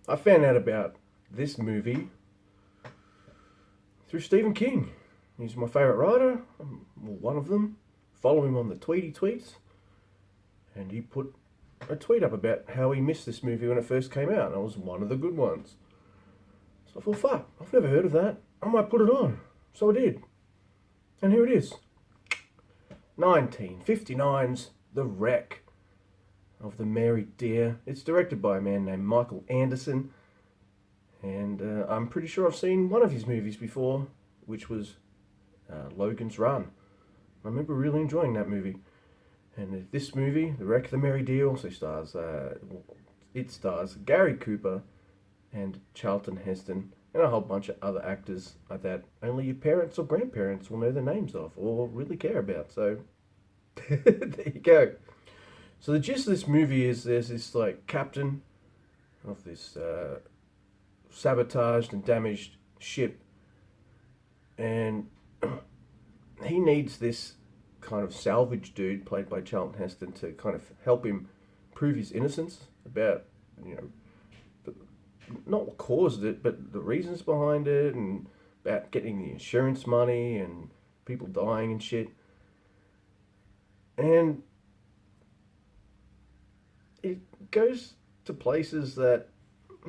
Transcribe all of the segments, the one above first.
I found out about this movie through Stephen King. He's my favourite writer, well, one of them. Follow him on the Tweety Tweets, and he put a tweet up about how he missed this movie when it first came out, and it was one of the good ones. So I thought, fuck, I've never heard of that. I might put it on. So I did. And here it is. 1959's The Wreck of the Mary Deare. It's directed by a man named Michael Anderson, and I'm pretty sure I've seen one of his movies before, which was Logan's Run. I remember really enjoying that movie. And this movie, The Wreck of the Mary Deare, also stars, it stars Gary Cooper and Charlton Heston and a whole bunch of other actors like that only your parents or grandparents will know the names of or really care about. So there you go. So the gist of this movie is there's this like captain of this sabotaged and damaged ship, and he needs this kind of salvage dude played by Charlton Heston to kind of help him prove his innocence about, you know, not what caused it, but the reasons behind it, and about getting the insurance money and people dying and shit. And it goes to places that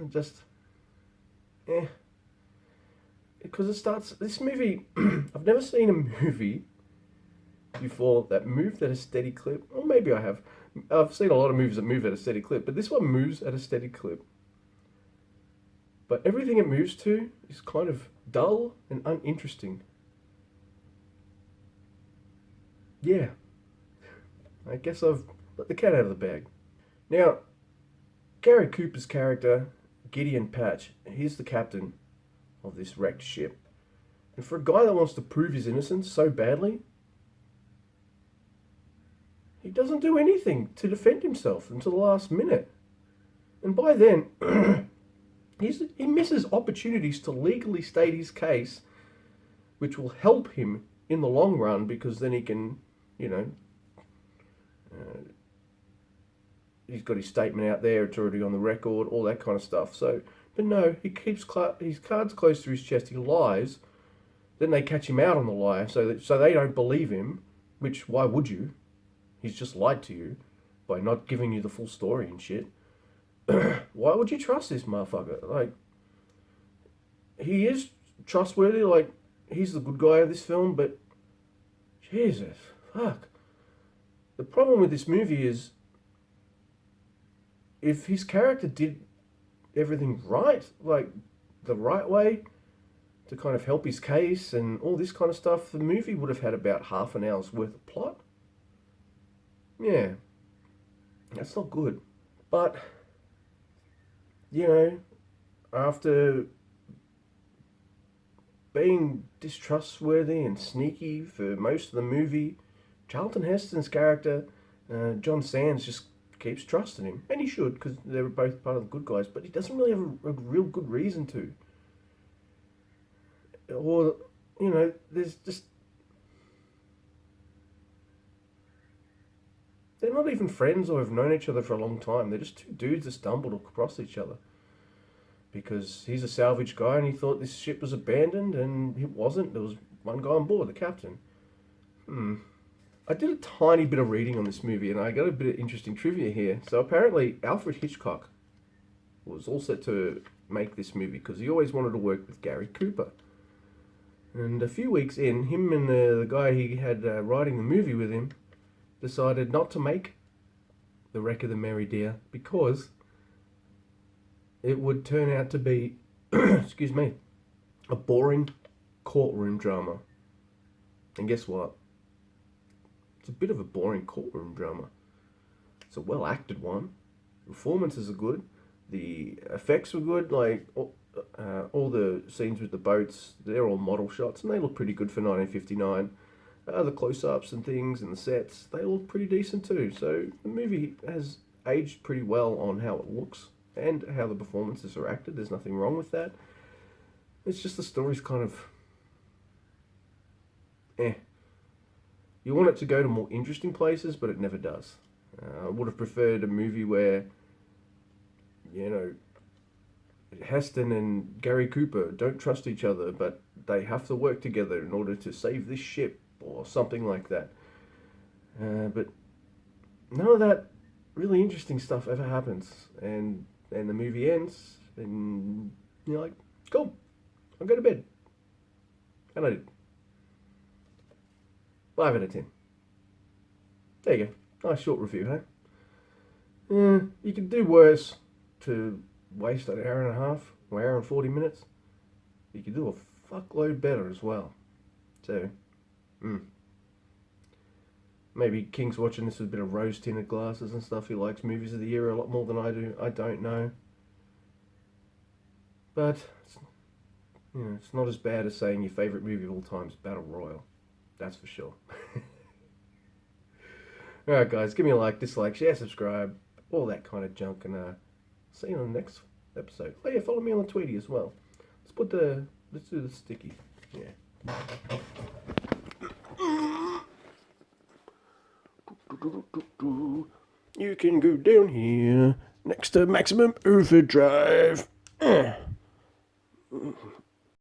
just, because it starts, this movie, I've never seen a movie before that moved at a steady clip. Or maybe I have. I've seen a lot of movies that move at a steady clip, but this one moves at a steady clip. But everything it moves to is kind of dull and uninteresting. Yeah. I guess I've let the cat out of the bag. Now, Gary Cooper's character, Gideon Patch, he's the captain of this wrecked ship. And for a guy that wants to prove his innocence so badly, he doesn't do anything to defend himself until the last minute. And by then, he misses opportunities to legally state his case, which will help him in the long run, because then he can, you know, he's got his statement out there, it's already on the record, all that kind of stuff. So, but no, he keeps his cards close to his chest, he lies, then they catch him out on the lie, so they don't believe him, which, why would you? He's just lied to you by not giving you the full story and shit. Why would you trust this motherfucker? Like, he is trustworthy, like, he's the good guy of this film, but Jesus, fuck. The problem with this movie is, if his character did everything right, like, the right way, to kind of help his case and all this kind of stuff, the movie would have had about half an hour's worth of plot. Yeah, that's not good. But, you know, after being distrustworthy and sneaky for most of the movie, Charlton Heston's character, John Sands, just keeps trusting him. And he should, because they were both part of the good guys, but he doesn't really have a real good reason to. Or, you know, there's just... They're not even friends or have known each other for a long time. They're just two dudes that stumbled across each other. Because he's a salvage guy and he thought this ship was abandoned, and it wasn't. There was one guy on board, the captain. I did a tiny bit of reading on this movie, and I got a bit of interesting trivia here. So apparently Alfred Hitchcock was all set to make this movie because he always wanted to work with Gary Cooper. And a few weeks in, him and the guy he had writing the movie with him decided not to make The Wreck of the Mary Deare because it would turn out to be, excuse me, a boring courtroom drama. And guess what? It's a bit of a boring courtroom drama. It's a well-acted one. Performances are good. The effects were good. Like, all the scenes with the boats, they're all model shots, and they look pretty good for 1959. The close-ups and things and the sets, they look pretty decent too. So the movie has aged pretty well on how it looks and how the performances are acted. There's nothing wrong with that. It's just the story's kind of... You want it to go to more interesting places, but it never does. I would have preferred a movie where, you know, Heston and Gary Cooper don't trust each other, but they have to work together in order to save this ship or something like that. But none of that really interesting stuff ever happens, and the movie ends, and you're like, cool, I'll go to bed, and I did. 5 out of 10. There you go. Nice short review, huh? You can do worse to waste an hour and a half or hour and 40 minutes. You can do a fuckload better as well. So, maybe King's watching this with a bit of rose tinted glasses and stuff. He likes movies of the year a lot more than I do. I don't know. But, it's not as bad as saying your favourite movie of all time is Battle Royale. That's for sure. Alright guys, give me a like, dislike, share, subscribe, all that kind of junk, and see you on the next episode. Oh yeah, follow me on the Tweety as well. Let's do the sticky. Yeah. You can go down here next to Maximum Overdrive.